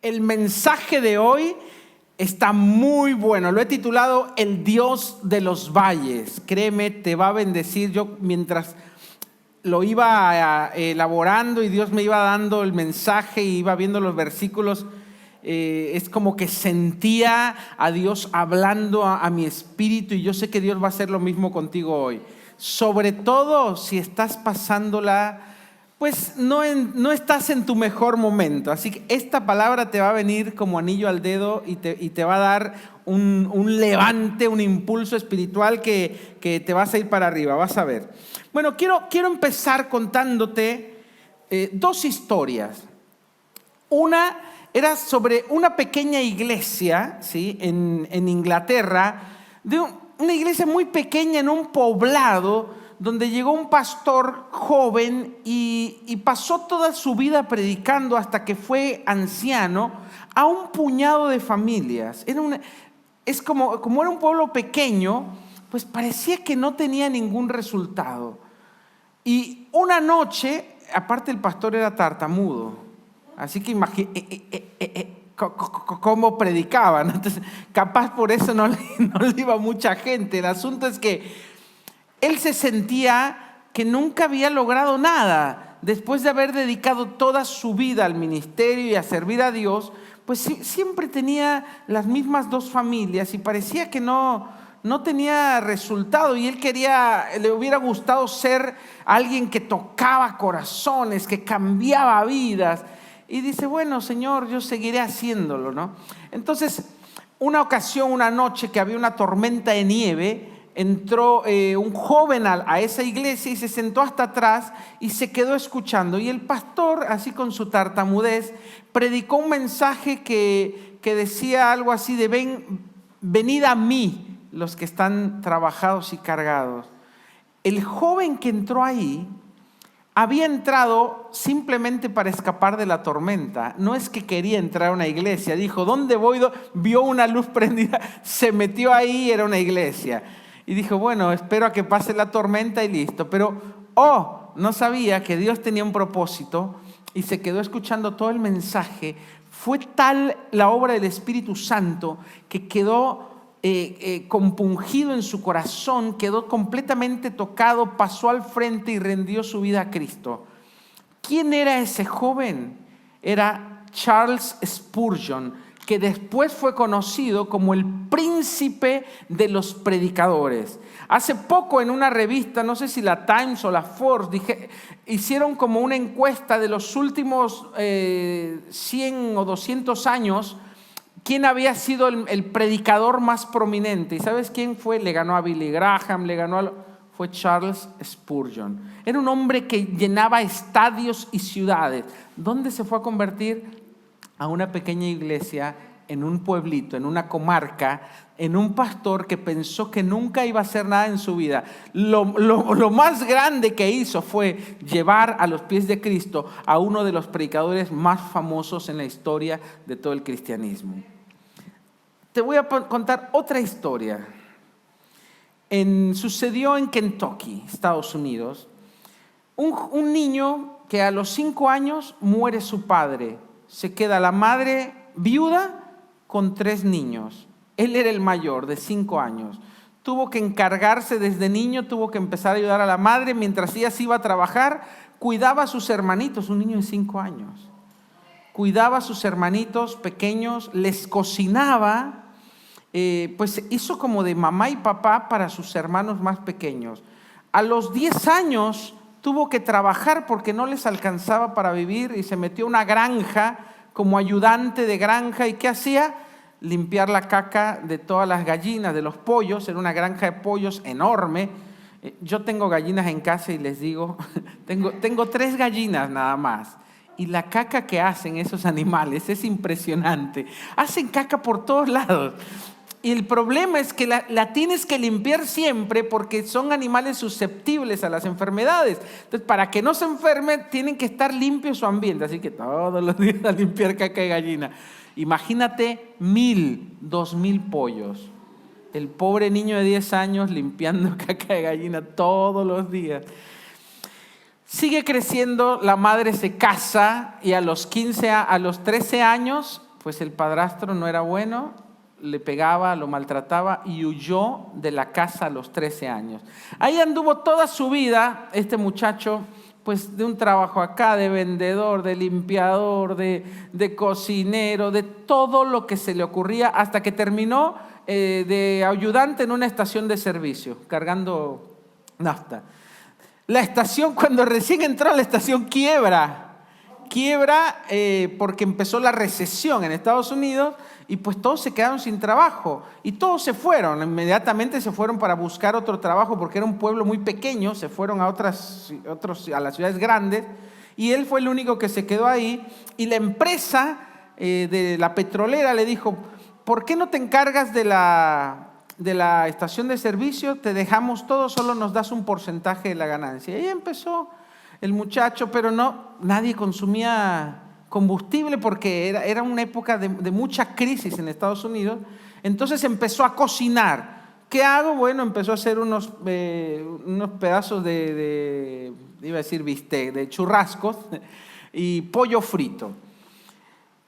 El mensaje de hoy está muy bueno. Lo he titulado El Dios de los Valles. Créeme, te va a bendecir. Yo mientras lo iba elaborando y Dios me iba dando el mensaje y iba viendo los versículos, es como que sentía a Dios hablando a mi espíritu, y yo sé que Dios va a hacer lo mismo contigo hoy. Sobre todo si estás pasándola, pues no estás en tu mejor momento. Así que esta palabra te va a venir como anillo al dedo y te va a dar un levante, un impulso espiritual que te vas a ir para arriba, vas a ver. Bueno, quiero empezar contándote dos historias. Una era sobre una pequeña iglesia, ¿sí? en Inglaterra, una iglesia muy pequeña en un poblado donde llegó un pastor joven y pasó toda su vida predicando hasta que fue anciano a un puñado de familias. Como era un pueblo pequeño, pues parecía que no tenía ningún resultado. Y una noche, aparte el pastor era tartamudo, así que cómo predicaba, ¿no? Entonces, capaz por eso no le iba mucha gente. El asunto es que él se sentía que nunca había logrado nada. Después de haber dedicado toda su vida al ministerio y a servir a Dios, pues siempre tenía las mismas dos familias y parecía que no tenía resultado. Y él le hubiera gustado ser alguien que tocaba corazones, que cambiaba vidas. Y dice, bueno, Señor, yo seguiré haciéndolo, ¿no? Entonces, una noche que había una tormenta de nieve, entró un joven a esa iglesia y se sentó hasta atrás y se quedó escuchando. Y el pastor, así con su tartamudez, predicó un mensaje que decía algo así de venid a mí los que están trabajados y cargados. El joven que entró ahí había entrado simplemente para escapar de la tormenta. No es que quería entrar a una iglesia. Dijo, ¿dónde voy? Vio una luz prendida, se metió ahí, era una iglesia. Y dijo, bueno, espero a que pase la tormenta y listo. Pero, no sabía que Dios tenía un propósito y se quedó escuchando todo el mensaje. Fue tal la obra del Espíritu Santo que quedó compungido en su corazón, quedó completamente tocado, pasó al frente y rindió su vida a Cristo. ¿Quién era ese joven? Era Charles Spurgeon, que después fue conocido como el príncipe de los predicadores. Hace poco en una revista, no sé si la Times o la Forbes, hicieron como una encuesta de los últimos 100 o 200 años, quién había sido el predicador más prominente. ¿Y sabes quién fue? Le ganó a Billy Graham, fue Charles Spurgeon. Era un hombre que llenaba estadios y ciudades. ¿Dónde se fue a convertir? A una pequeña iglesia, en un pueblito, en una comarca, en un pastor que pensó que nunca iba a hacer nada en su vida. Lo más grande que hizo fue llevar a los pies de Cristo a uno de los predicadores más famosos en la historia de todo el cristianismo. Te voy a contar otra historia. Sucedió en Kentucky, Estados Unidos. Un niño que a los 5 años muere su padre. Se queda la madre viuda con 3 niños. Él era el mayor, de 5 años. Tuvo que encargarse desde niño, tuvo que empezar a ayudar a la madre. Mientras ella se iba a trabajar, cuidaba a sus hermanitos, un niño de 5 años. Cuidaba a sus hermanitos pequeños, les cocinaba, pues hizo como de mamá y papá para sus hermanos más pequeños. A los 10 años tuvo que trabajar porque no les alcanzaba para vivir y se metió a una granja como ayudante de granja. ¿Y qué hacía? Limpiar la caca de todas las gallinas, de los pollos. Era una granja de pollos enorme. Yo tengo gallinas en casa y les digo, tengo 3 gallinas nada más. Y la caca que hacen esos animales es impresionante. Hacen caca por todos lados. Y el problema es que la tienes que limpiar siempre porque son animales susceptibles a las enfermedades. Entonces, para que no se enfermen, tienen que estar limpio su ambiente. Así que todos los días a limpiar caca de gallina. Imagínate 1,000, 2,000 pollos. El pobre niño de 10 años limpiando caca de gallina todos los días. Sigue creciendo, la madre se casa y a los 13 años pues el padrastro no era bueno, le pegaba, lo maltrataba y huyó de la casa a los 13 años. Ahí anduvo toda su vida este muchacho, pues de un trabajo acá, de vendedor, de limpiador, de cocinero, de todo lo que se le ocurría, hasta que terminó de ayudante en una estación de servicio, cargando nafta. La estación, cuando recién entró a la estación, quiebra porque empezó la recesión en Estados Unidos y pues todos se quedaron sin trabajo y todos se fueron, inmediatamente se fueron para buscar otro trabajo porque era un pueblo muy pequeño, se fueron a a las ciudades grandes y él fue el único que se quedó ahí y la empresa de la petrolera le dijo, ¿por qué no te encargas de la estación de servicio? Te dejamos todo, solo nos das un porcentaje de la ganancia. Y ahí empezó el muchacho, pero nadie consumía combustible porque era una época de mucha crisis en Estados Unidos. Entonces empezó a cocinar. ¿Qué hago? Bueno, empezó a hacer unos pedazos iba a decir bistec, de churrascos y pollo frito.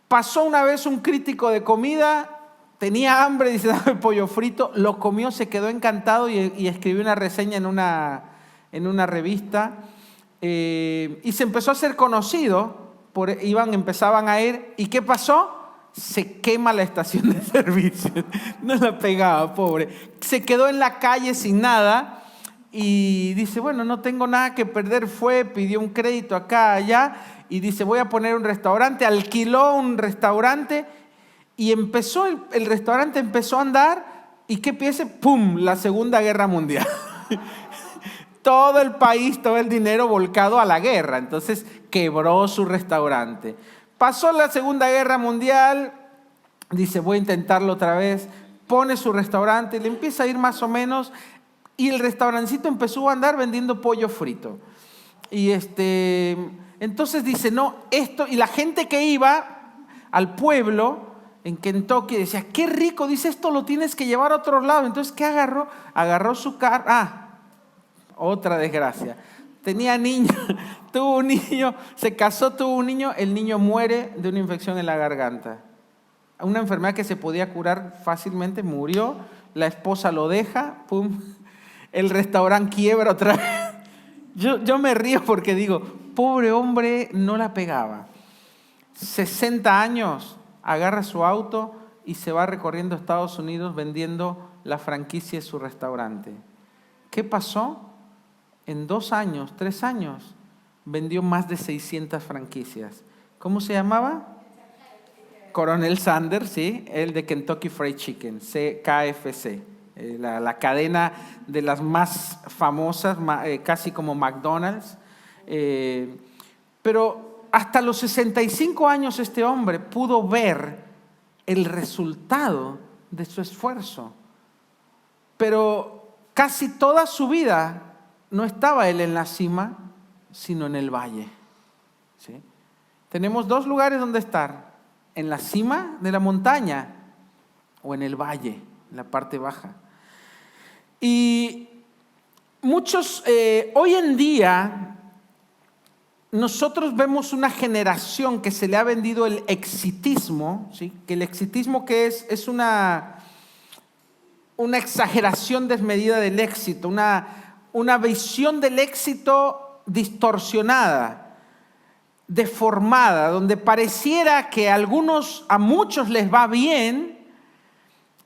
Pasó una vez un crítico de comida, tenía hambre, dice, dame pollo frito, lo comió, se quedó encantado y escribió una reseña en una revista. Y se empezó a ser conocido, empezaban a ir, ¿y qué pasó? Se quema la estación de servicio, no la pegaba, pobre, se quedó en la calle sin nada y dice, bueno, no tengo nada que perder, pidió un crédito acá, allá y dice, voy a poner un restaurante, alquiló un restaurante y el restaurante empezó a andar y ¿qué piensa? ¡Pum! La Segunda Guerra Mundial. Todo el país, todo el dinero volcado a la guerra. Entonces quebró su restaurante. Pasó la Segunda Guerra Mundial, dice voy a intentarlo otra vez, pone su restaurante, le empieza a ir más o menos y el restaurancito empezó a andar vendiendo pollo frito. Y entonces dice, no, y la gente que iba al pueblo en Kentucky decía, qué rico, dice, esto lo tienes que llevar a otro lado. Entonces, ¿qué agarró? Agarró su carro, otra desgracia. Tenía niño, tuvo un niño, se casó, tuvo un niño, el niño muere de una infección en la garganta. Una enfermedad que se podía curar fácilmente, murió, la esposa lo deja, pum, el restaurante quiebra otra vez. Yo me río porque digo, pobre hombre, no la pegaba. 60 años, agarra su auto y se va recorriendo Estados Unidos vendiendo la franquicia de su restaurante. ¿Qué pasó? En 2 años, 3 años, vendió más de 600 franquicias. ¿Cómo se llamaba? Coronel Sanders, sí, el de Kentucky Fried Chicken, KFC, la cadena de las más famosas, casi como McDonald's. Pero hasta los 65 años este hombre pudo ver el resultado de su esfuerzo. Pero casi toda su vida no estaba él en la cima, sino en el valle. ¿Sí? Tenemos 2 lugares donde estar, en la cima de la montaña o en el valle, en la parte baja. Y muchos, hoy en día, nosotros vemos una generación que se le ha vendido el exitismo, ¿sí? Que el exitismo que es una exageración desmedida del éxito, una visión del éxito distorsionada, deformada, donde pareciera que a muchos les va bien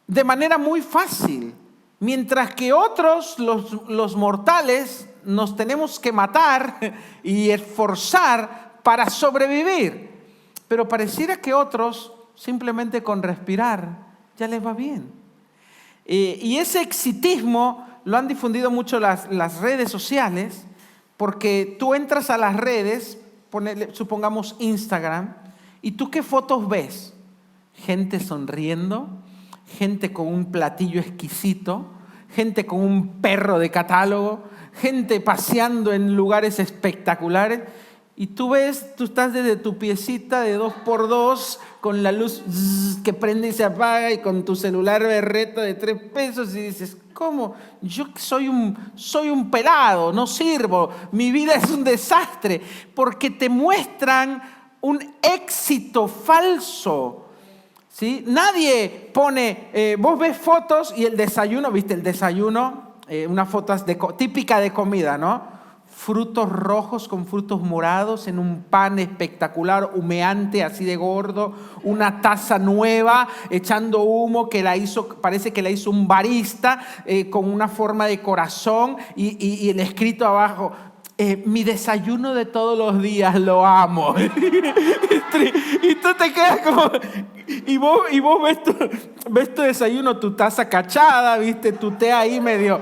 de manera muy fácil, mientras que otros, los mortales, nos tenemos que matar y esforzar para sobrevivir. Pero pareciera que otros, simplemente con respirar, ya les va bien. Y ese exitismo lo han difundido mucho las redes sociales, porque tú entras a las redes, supongamos Instagram, y tú ¿qué fotos ves? Gente sonriendo, gente con un platillo exquisito, gente con un perro de catálogo, gente paseando en lugares espectaculares, y tú estás desde tu piecita de 2x2 con la luz que prende y se apaga y con tu celular berreta de 3 pesos y dices, ¿cómo? Yo soy un pelado, no sirvo, mi vida es un desastre, porque te muestran un éxito falso. ¿sí? Nadie pone, vos ves fotos y el desayuno, ¿viste el desayuno? Una foto típica de comida, ¿no? Frutos rojos con frutos morados en un pan espectacular, humeante, así de gordo, una taza nueva, echando humo que parece que la hizo un barista, con una forma de corazón y el escrito abajo: mi desayuno de todos los días, lo amo. Y tú te quedas como... Y vos ves tu desayuno, tu taza cachada, ¿viste? Tu té ahí medio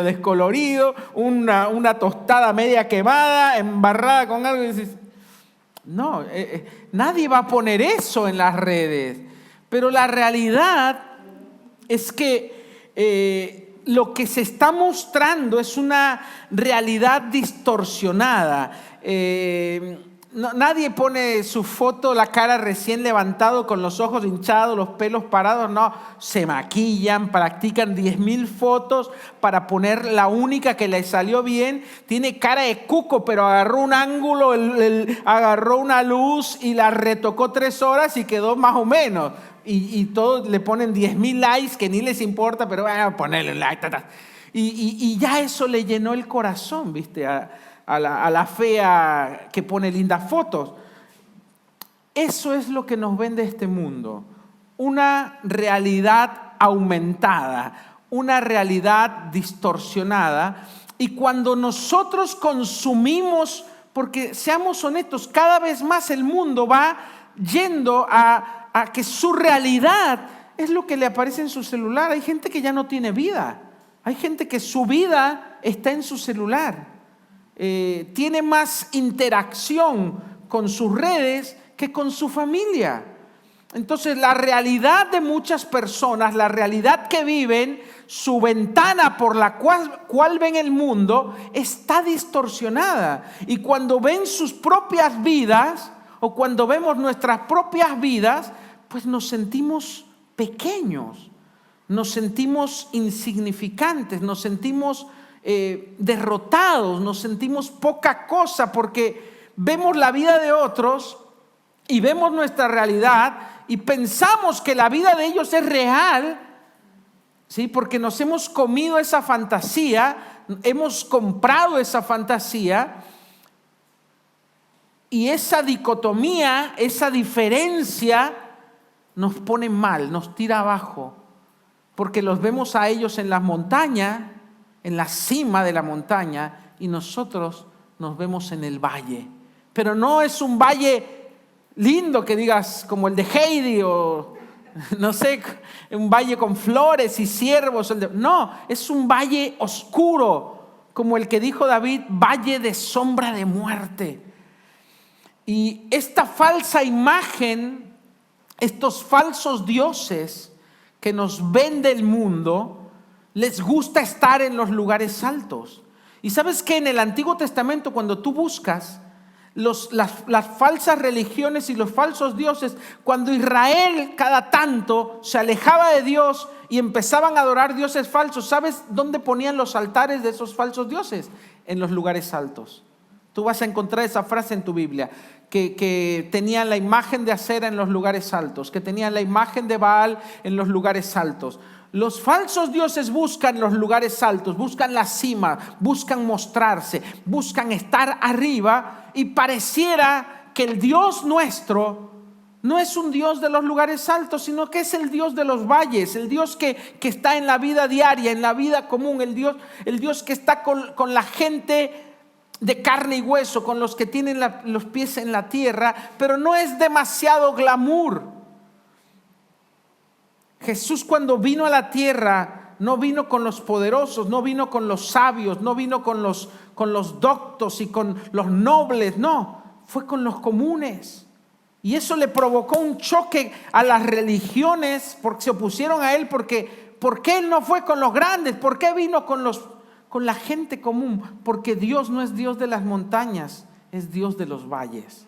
descolorido, una tostada media quemada, embarrada con algo, y dices, no, nadie va a poner eso en las redes. Pero la realidad es que lo que se está mostrando es una realidad distorsionada. Nadie pone su foto, la cara recién levantado, con los ojos hinchados, los pelos parados. No, se maquillan, practican 10,000 fotos para poner la única que le salió bien. Tiene cara de cuco, pero agarró un ángulo, agarró una luz y la retocó 3 horas y quedó más o menos. Y todos le ponen 10,000 likes, que ni les importa, pero bueno, ponerle un like. Y ya eso le llenó el corazón, ¿viste? A la fea que pone lindas fotos. Eso es lo que nos vende este mundo. Una realidad aumentada, una realidad distorsionada. Y cuando nosotros consumimos, porque seamos honestos, cada vez más el mundo va yendo a que su realidad es lo que le aparece en su celular. Hay gente que ya no tiene vida. Hay gente que su vida está en su celular. Tiene más interacción con sus redes que con su familia. Entonces, la realidad de muchas personas, la realidad que viven, su ventana por la cual ven el mundo, está distorsionada. Y cuando ven sus propias vidas, o cuando vemos nuestras propias vidas, pues nos sentimos pequeños, nos sentimos insignificantes, nos sentimos derrotados, nos sentimos poca cosa, porque vemos la vida de otros y vemos nuestra realidad y pensamos que la vida de ellos es real, ¿sí? Porque nos hemos comido esa fantasía, hemos comprado esa fantasía, y esa dicotomía, esa diferencia nos pone mal, nos tira abajo, porque los vemos a ellos en las montañas, en la cima de la montaña, y nosotros nos vemos en el valle. Pero no es un valle lindo que digas como el de Heidi, o no sé, un valle con flores y ciervos. No, es un valle oscuro, como el que dijo David, valle de sombra de muerte. Y esta falsa imagen, estos falsos dioses que nos vende el mundo, les gusta estar en los lugares altos. Y sabes que en el Antiguo Testamento, cuando tú buscas las falsas religiones y los falsos dioses, cuando Israel cada tanto se alejaba de Dios y empezaban a adorar dioses falsos, ¿sabes dónde ponían los altares de esos falsos dioses? En los lugares altos. Tú vas a encontrar esa frase en tu Biblia, que tenían la imagen de Acera en los lugares altos, que tenían la imagen de Baal en los lugares altos. Los falsos dioses buscan los lugares altos, buscan la cima, buscan mostrarse, buscan estar arriba, y pareciera que el Dios nuestro no es un Dios de los lugares altos, sino que es el Dios de los valles, el Dios que está en la vida diaria, en la vida común, el Dios que está con la gente de carne y hueso, con los que tienen los pies en la tierra, pero no es demasiado glamour. Jesús, cuando vino a la tierra, no vino con los poderosos, no vino con los sabios, no vino con los doctos y con los nobles, no, fue con los comunes. Y eso le provocó un choque a las religiones, porque se opusieron a él, porque ¿por qué él no fue con los grandes? ¿Por qué vino con la gente común? Porque Dios no es Dios de las montañas, es Dios de los valles.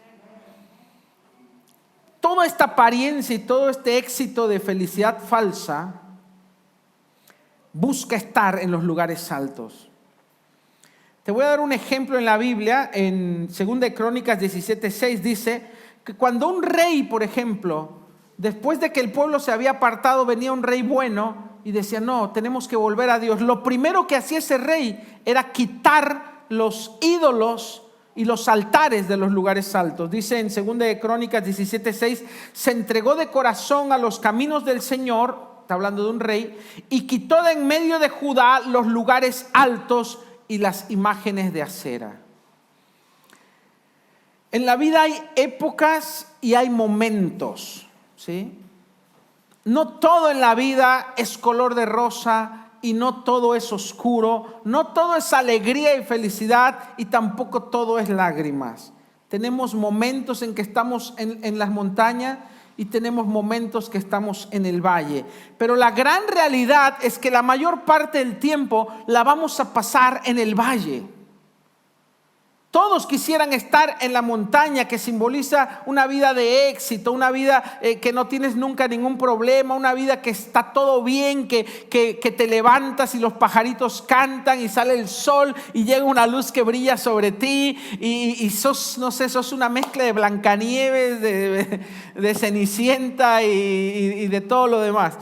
Toda esta apariencia y todo este éxito de felicidad falsa busca estar en los lugares altos. Te voy a dar un ejemplo en la Biblia. En 2 Crónicas 17:6 dice que cuando un rey, por ejemplo, después de que el pueblo se había apartado, venía un rey bueno y decía, no, tenemos que volver a Dios. Lo primero que hacía ese rey era quitar los ídolos y los altares de los lugares altos. Dice en 2 de Crónicas 17:6, se entregó de corazón a los caminos del Señor, está hablando de un rey, y quitó de en medio de Judá los lugares altos y las imágenes de acera. En la vida hay épocas y hay momentos, ¿sí? No todo en la vida es color de rosa y no todo es oscuro, no todo es alegría y felicidad y tampoco todo es lágrimas. Tenemos momentos en que estamos en las montañas y tenemos momentos que estamos en el valle. Pero la gran realidad es que la mayor parte del tiempo la vamos a pasar en el valle. Todos quisieran estar en la montaña, que simboliza una vida de éxito, una vida que no tienes nunca ningún problema, una vida que está todo bien, que te levantas y los pajaritos cantan y sale el sol y llega una luz que brilla sobre ti y sos, no sé, sos una mezcla de Blancanieves, de Cenicienta y de todo lo demás.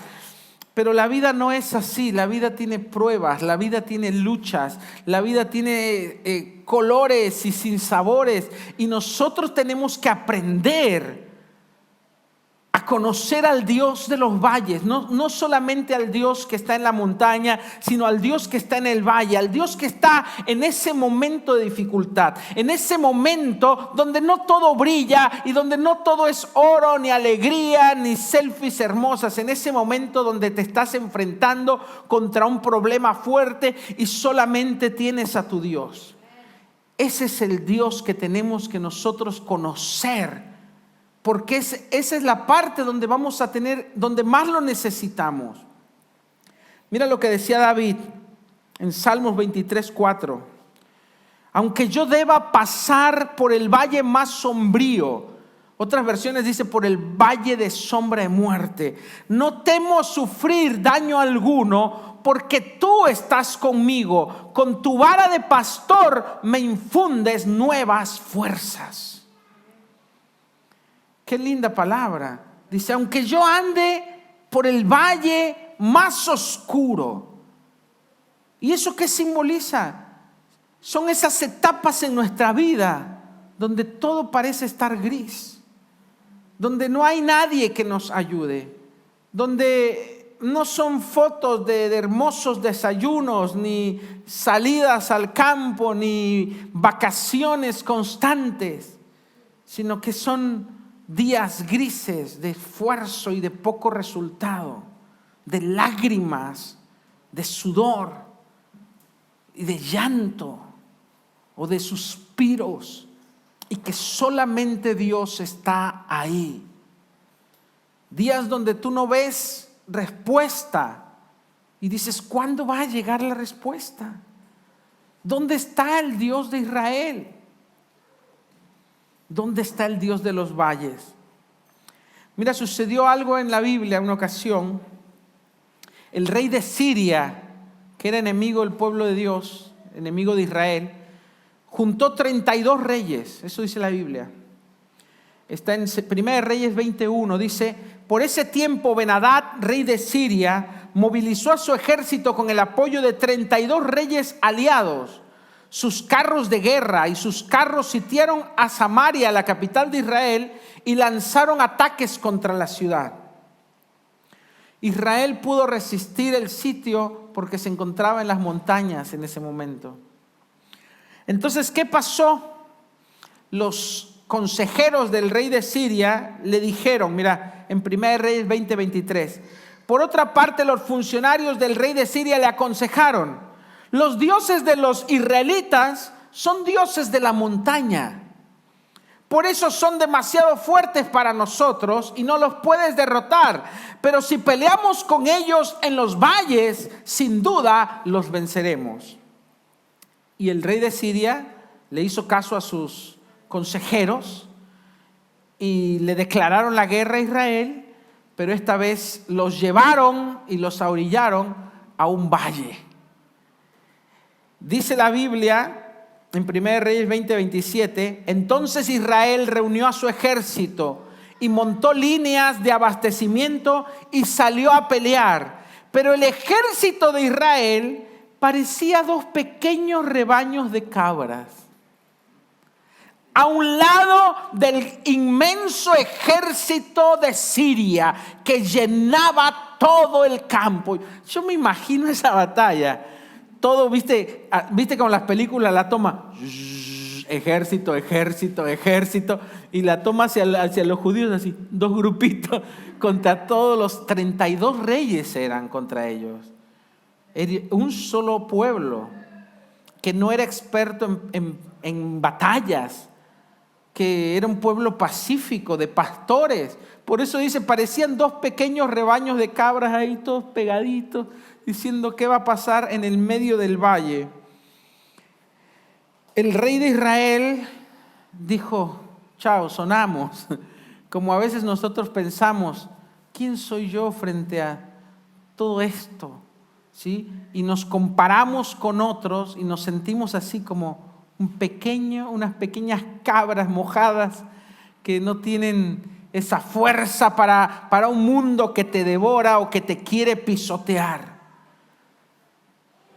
Pero la vida no es así, la vida tiene pruebas, la vida tiene luchas, la vida tiene colores y sinsabores y nosotros tenemos que aprender a conocer al Dios de los valles, no solamente al Dios que está en la montaña, sino al Dios que está en el valle, al Dios que está en ese momento de dificultad, en ese momento donde no todo brilla y donde no todo es oro, ni alegría, ni selfies hermosas, en ese momento donde te estás enfrentando contra un problema fuerte y solamente tienes a tu Dios. Ese es el Dios que tenemos que nosotros conocer, porque esa es la parte donde vamos a tener, donde más lo necesitamos. Mira lo que decía David en Salmos 23:4. Aunque yo deba pasar por el valle más sombrío, otras versiones dice por el valle de sombra de muerte, no temo sufrir daño alguno, porque tú estás conmigo. Con tu vara de pastor me infundes nuevas fuerzas. Qué linda palabra. Dice, aunque yo ande por el valle más oscuro. ¿Y eso qué simboliza? Son esas etapas en nuestra vida donde todo parece estar gris, donde no hay nadie que nos ayude, donde no son fotos de hermosos desayunos, ni salidas al campo, ni vacaciones constantes, sino que son días grises de esfuerzo y de poco resultado, de lágrimas, de sudor y de llanto o de suspiros, y que solamente Dios está ahí. Días donde tú no ves respuesta y dices, ¿cuándo va a llegar la respuesta? ¿Dónde está el Dios de Israel? ¿Dónde está el Dios de los valles? Mira, sucedió algo en la Biblia en una ocasión. El rey de Siria, que era enemigo del pueblo de Dios, enemigo de Israel, juntó 32 reyes. Eso dice la Biblia. Está en 1 Reyes 21. Dice, por ese tiempo Ben-Hadad, rey de Siria, movilizó a su ejército con el apoyo de 32 reyes aliados. Sus carros de guerra y sus carros sitiaron a Samaria, la capital de Israel, y lanzaron ataques contra la ciudad. Israel pudo resistir el sitio porque se encontraba en las montañas en ese momento. Entonces, ¿qué pasó? Los consejeros del rey de Siria le dijeron, mira, en 1 Reyes 20:23, por otra parte, los funcionarios del rey de Siria le aconsejaron, los dioses de los israelitas son dioses de la montaña. Por eso son demasiado fuertes para nosotros y no los puedes derrotar. Pero si peleamos con ellos en los valles, sin duda los venceremos. Y el rey de Siria le hizo caso a sus consejeros y le declararon la guerra a Israel, pero esta vez los llevaron y los ahorillaron a un valle. Dice la Biblia en 1 Reyes 20:27, entonces Israel reunió a su ejército y montó líneas de abastecimiento y salió a pelear. Pero el ejército de Israel parecía 2 pequeños rebaños de cabras, a un lado del inmenso ejército de Siria que llenaba todo el campo. Yo me imagino esa batalla. Todo, viste como las películas la toma, ejército, ejército, ejército, y la toma hacia los judíos así, 2 grupitos contra todos los 32 reyes eran contra ellos. Era un solo pueblo que no era experto en batallas, que era un pueblo pacífico, de pastores. Por eso dice, parecían 2 pequeños rebaños de cabras ahí todos pegaditos, diciendo qué va a pasar en el medio del valle. El rey de Israel dijo, chao, sonamos. Como a veces nosotros pensamos, ¿quién soy yo frente a todo esto? ¿Sí? Y nos comparamos con otros y nos sentimos así como unas pequeñas cabras mojadas que no tienen esa fuerza para un mundo que te devora o que te quiere pisotear.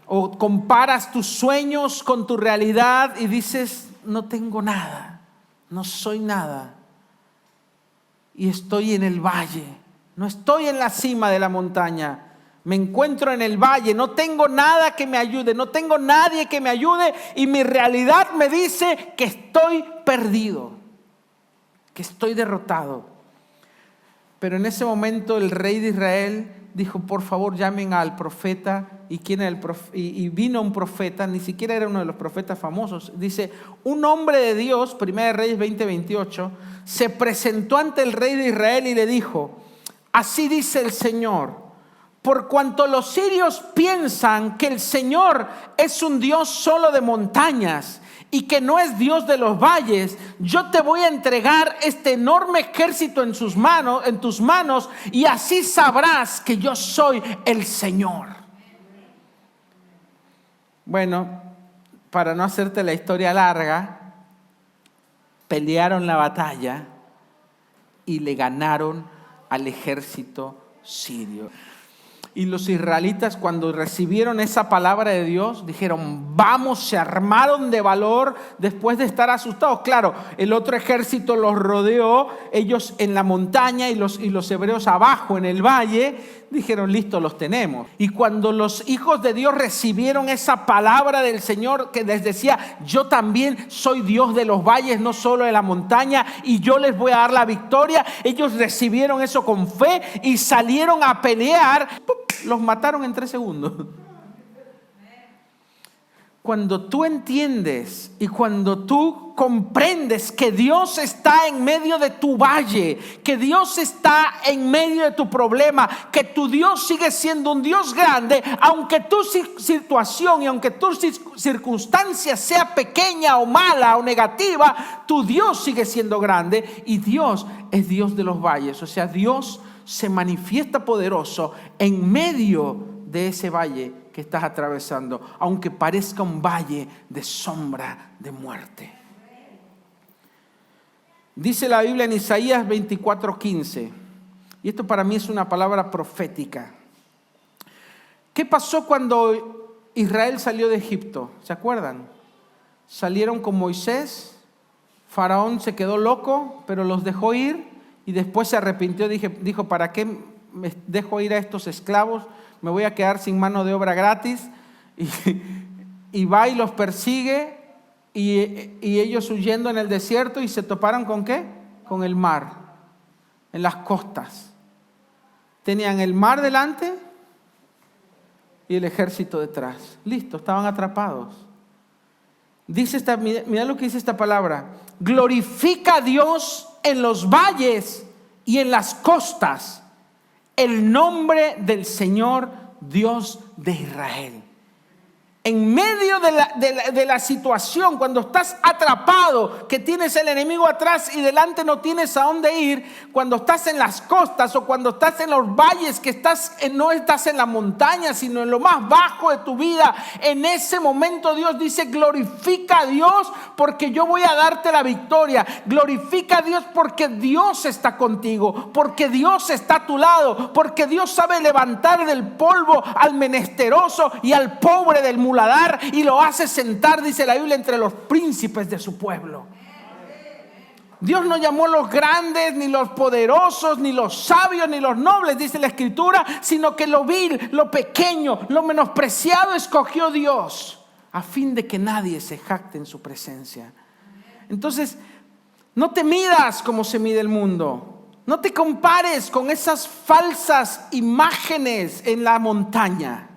O comparas tus sueños con tu realidad y dices, no tengo nada, no soy nada. Y estoy en el valle, no estoy en la cima de la montaña. Me encuentro en el valle, no tengo nada que me ayude, no tengo nadie que me ayude y mi realidad me dice que estoy perdido, que estoy derrotado. Pero en ese momento el rey de Israel dijo, por favor llamen al profeta. ¿Y quién era el profeta? Y vino un profeta, ni siquiera era uno de los profetas famosos. Dice, un hombre de Dios, 1 Reyes 20:28, se presentó ante el rey de Israel y le dijo, así dice el Señor, por cuanto los sirios piensan que el Señor es un Dios solo de montañas y que no es Dios de los valles, yo te voy a entregar este enorme ejército en tus manos, y así sabrás que yo soy el Señor. Bueno, para no hacerte la historia larga, pelearon la batalla y le ganaron al ejército sirio. Y los israelitas, cuando recibieron esa palabra de Dios, dijeron, vamos, se armaron de valor después de estar asustados. Claro, el otro ejército los rodeó, ellos en la montaña y los hebreos abajo en el valle. Dijeron, listo, los tenemos. Y cuando los hijos de Dios recibieron esa palabra del Señor que les decía, yo también soy Dios de los valles, no solo de la montaña, y yo les voy a dar la victoria, ellos recibieron eso con fe y salieron a pelear. Los mataron en 3 segundos. Cuando tú entiendes y cuando tú comprendes que Dios está en medio de tu valle, que Dios está en medio de tu problema, que tu Dios sigue siendo un Dios grande, aunque tu situación y aunque tu circunstancia sea pequeña o mala o negativa, tu Dios sigue siendo grande y Dios es Dios de los valles. O sea, Dios se manifiesta poderoso en medio de ese valle que estás atravesando, aunque parezca un valle de sombra de muerte. Dice la Biblia en Isaías 24:15, y esto para mí es una palabra profética. ¿Qué pasó cuando Israel salió de Egipto? ¿Se acuerdan? Salieron con Moisés, Faraón se quedó loco, pero los dejó ir y después se arrepintió, dijo, ¿para qué me dejo ir a estos esclavos? Me voy a quedar sin mano de obra gratis. Y va y los persigue y ellos huyendo en el desierto y se toparon ¿con qué? Con el mar, en las costas. Tenían el mar delante y el ejército detrás. Listo, estaban atrapados. Mira lo que dice esta palabra. Glorifica a Dios en los valles y en las costas el nombre del Señor Dios de Israel. En medio de la situación, cuando estás atrapado, que tienes el enemigo atrás y delante no tienes a dónde ir, cuando estás en las costas o cuando estás en los valles, que no estás en la montaña, sino en lo más bajo de tu vida, en ese momento Dios dice: glorifica a Dios porque yo voy a darte la victoria. Glorifica a Dios porque Dios está contigo, porque Dios está a tu lado, porque Dios sabe levantar del polvo al menesteroso y al pobre del muladar, y lo hace sentar, dice la Biblia, entre los príncipes de su pueblo. Dios no llamó a los grandes, ni los poderosos, ni los sabios, ni los nobles, dice la Escritura, sino que lo vil, lo pequeño, lo menospreciado escogió Dios, a fin de que nadie se jacte en su presencia. Entonces, no te midas como se mide el mundo. No te compares con esas falsas imágenes en la montaña,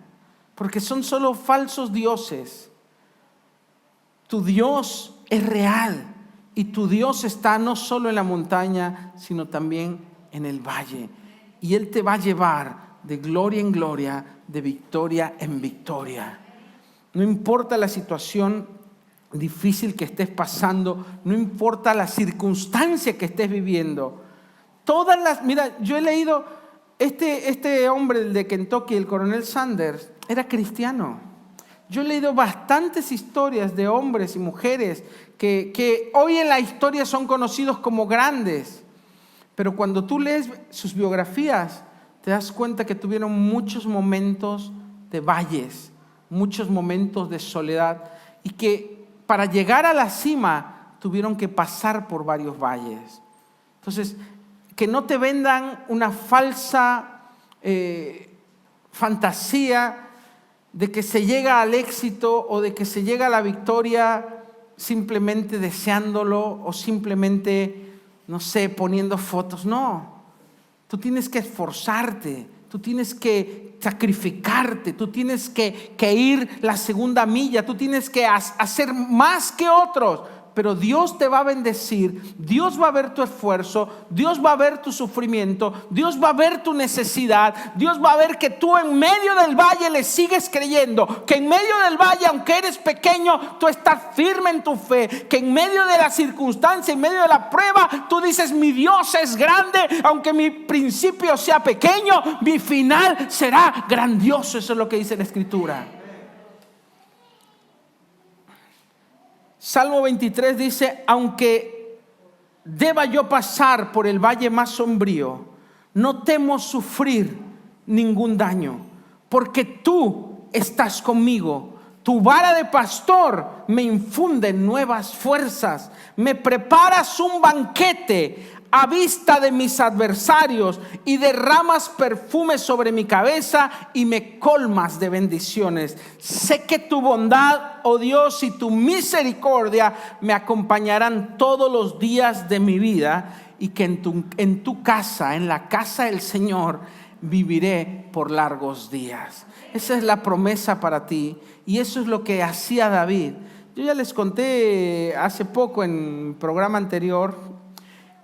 porque son solo falsos dioses. Tu Dios es real y tu Dios está no solo en la montaña, sino también en el valle. Y Él te va a llevar de gloria en gloria, de victoria en victoria. No importa la situación difícil que estés pasando, no importa la circunstancia que estés viviendo. Mira, yo he leído, este hombre de Kentucky, el coronel Sanders, era cristiano. Yo he leído bastantes historias de hombres y mujeres que hoy en la historia son conocidos como grandes, pero cuando tú lees sus biografías te das cuenta que tuvieron muchos momentos de valles, muchos momentos de soledad, y que para llegar a la cima tuvieron que pasar por varios valles. Entonces, que no te vendan una falsa fantasía de que se llega al éxito o de que se llega a la victoria simplemente deseándolo o simplemente, no sé, poniendo fotos. No, tú tienes que esforzarte, tú tienes que sacrificarte, tú tienes que ir la segunda milla, tú tienes que hacer más que otros. Pero Dios te va a bendecir, Dios va a ver tu esfuerzo, Dios va a ver tu sufrimiento, Dios va a ver tu necesidad, Dios va a ver que tú en medio del valle le sigues creyendo, que en medio del valle, aunque eres pequeño, tú estás firme en tu fe, que en medio de la circunstancia, en medio de la prueba, tú dices: mi Dios es grande, aunque mi principio sea pequeño, mi final será grandioso. Eso es lo que dice la Escritura. Salmo 23 dice: aunque deba yo pasar por el valle más sombrío, no temo sufrir ningún daño, porque tú estás conmigo. Tu vara de pastor me infunde nuevas fuerzas. Me preparas un banquete a vista de mis adversarios y derramas perfume sobre mi cabeza y me colmas de bendiciones. Sé que tu bondad, oh Dios, y tu misericordia me acompañarán todos los días de mi vida, y que en tu casa, en la casa del Señor, viviré por largos días. Esa es la promesa para ti, y eso es lo que hacía David. Yo ya les conté hace poco en el programa anterior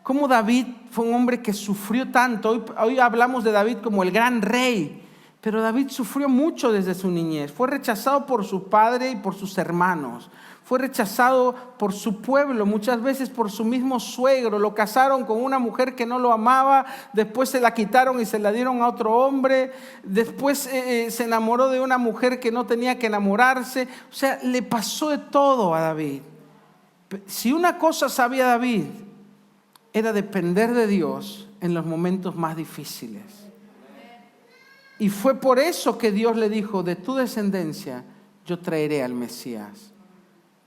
cómo David fue un hombre que sufrió tanto. Hoy hablamos de David como el gran rey, pero David sufrió mucho desde su niñez. Fue rechazado por su padre y por sus hermanos. Fue rechazado por su pueblo, muchas veces por su mismo suegro. Lo casaron con una mujer que no lo amaba, después se la quitaron y se la dieron a otro hombre. Después se enamoró de una mujer que no tenía que enamorarse. O sea, le pasó de todo a David. Si una cosa sabía David, era depender de Dios en los momentos más difíciles. Y fue por eso que Dios le dijo: de tu descendencia yo traeré al Mesías.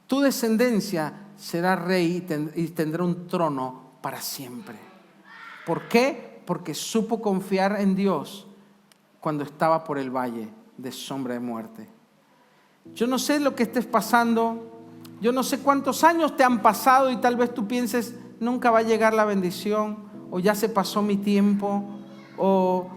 Tu descendencia será rey y tendrá un trono para siempre. ¿Por qué? Porque supo confiar en Dios cuando estaba por el valle de sombra de muerte. Yo no sé lo que estés pasando, yo no sé cuántos años te han pasado y tal vez tú pienses: nunca va a llegar la bendición, o ya se pasó mi tiempo, o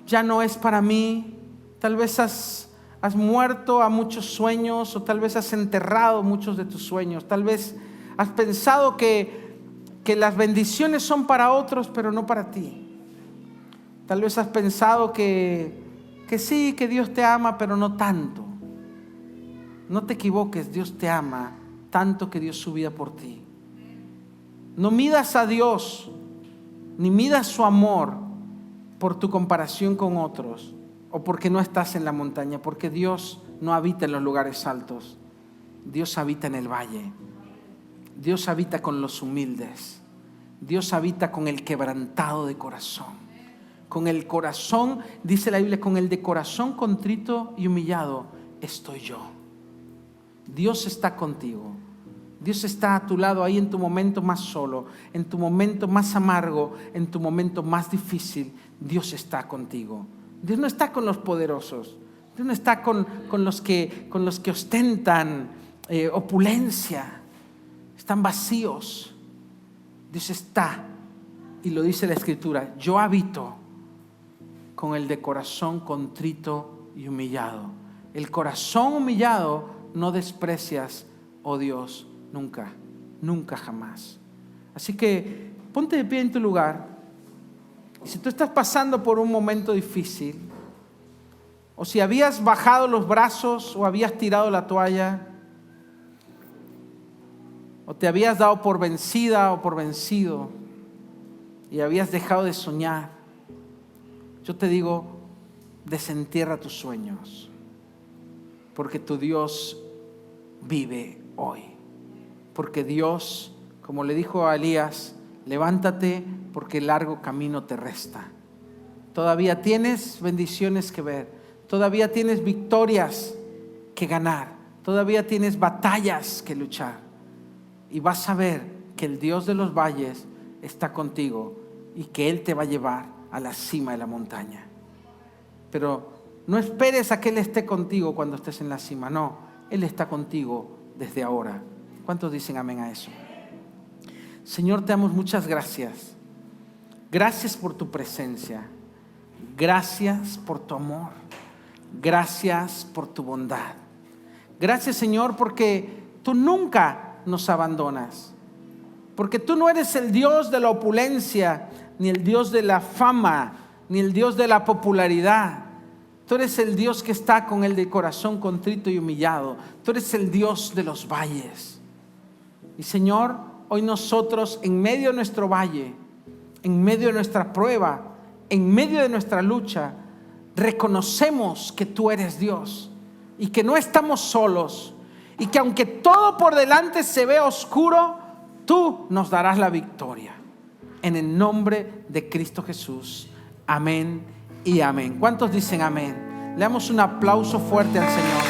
ya no es para mí. Tal vez has muerto a muchos sueños, o tal vez has enterrado muchos de tus sueños. Tal vez has pensado que las bendiciones son para otros, pero no para ti. Tal vez has pensado que sí, que Dios te ama, pero no tanto. No te equivoques, Dios te ama tanto que dio su vida por ti. No midas a Dios, ni midas su amor por tu comparación con otros o porque no estás en la montaña, porque Dios no habita en los lugares altos. Dios habita en el valle. Dios habita con los humildes. Dios habita con el quebrantado de corazón. Con el corazón, dice la Biblia, con el de corazón contrito y humillado estoy yo. Dios está contigo. Dios está a tu lado ahí en tu momento más solo, en tu momento más amargo, en tu momento más difícil. Dios está contigo. Dios no está con los poderosos. Dios no está con los que ostentan opulencia. Están vacíos. Dios está, y lo dice la Escritura, yo habito con el de corazón contrito y humillado. El corazón humillado no desprecias, oh Dios, nunca, nunca jamás. Así que ponte de pie en tu lugar. Y si tú estás pasando por un momento difícil, o si habías bajado los brazos o habías tirado la toalla, o te habías dado por vencida o por vencido y habías dejado de soñar, yo te digo, desentierra tus sueños, porque tu Dios vive hoy. Porque Dios, como le dijo a Elías, levántate porque el largo camino te resta. Todavía tienes bendiciones que ver, todavía tienes victorias que ganar, todavía tienes batallas que luchar. Y vas a ver que el Dios de los valles está contigo y que Él te va a llevar a la cima de la montaña. Pero no esperes a que Él esté contigo cuando estés en la cima. No, Él está contigo desde ahora. ¿Cuántos dicen amén a eso? Señor, te damos muchas gracias. Gracias por tu presencia. Gracias por tu amor. Gracias por tu bondad. Gracias, Señor, porque tú nunca nos abandonas, porque tú no eres el Dios de la opulencia, ni el Dios de la fama, ni el Dios de la popularidad. Tú eres el Dios que está con el de corazón contrito y humillado. Tú eres el Dios de los valles. Y Señor, hoy nosotros en medio de nuestro valle, en medio de nuestra prueba, en medio de nuestra lucha, reconocemos que tú eres Dios y que no estamos solos. Y que aunque todo por delante se ve oscuro, tú nos darás la victoria. En el nombre de Cristo Jesús. Amén y amén. ¿Cuántos dicen amén? Le damos un aplauso fuerte al Señor.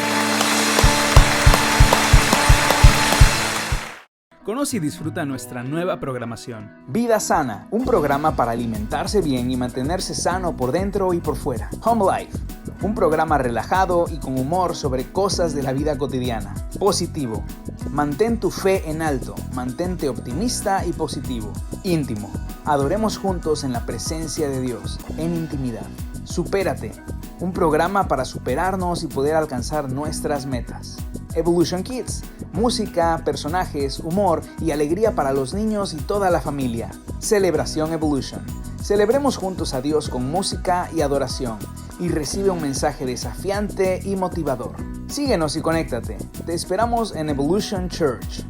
Conoce y disfruta nuestra nueva programación. Vida Sana, un programa para alimentarse bien y mantenerse sano por dentro y por fuera. Home Life, un programa relajado y con humor sobre cosas de la vida cotidiana. Positivo, mantén tu fe en alto, mantente optimista y positivo. Íntimo, adoremos juntos en la presencia de Dios, en intimidad. Supérate, un programa para superarnos y poder alcanzar nuestras metas. Evolution Kids, música, personajes, humor y alegría para los niños y toda la familia. Celebración Evolution. Celebremos juntos a Dios con música y adoración y recibe un mensaje desafiante y motivador. Síguenos y conéctate. Te esperamos en Evolution Church.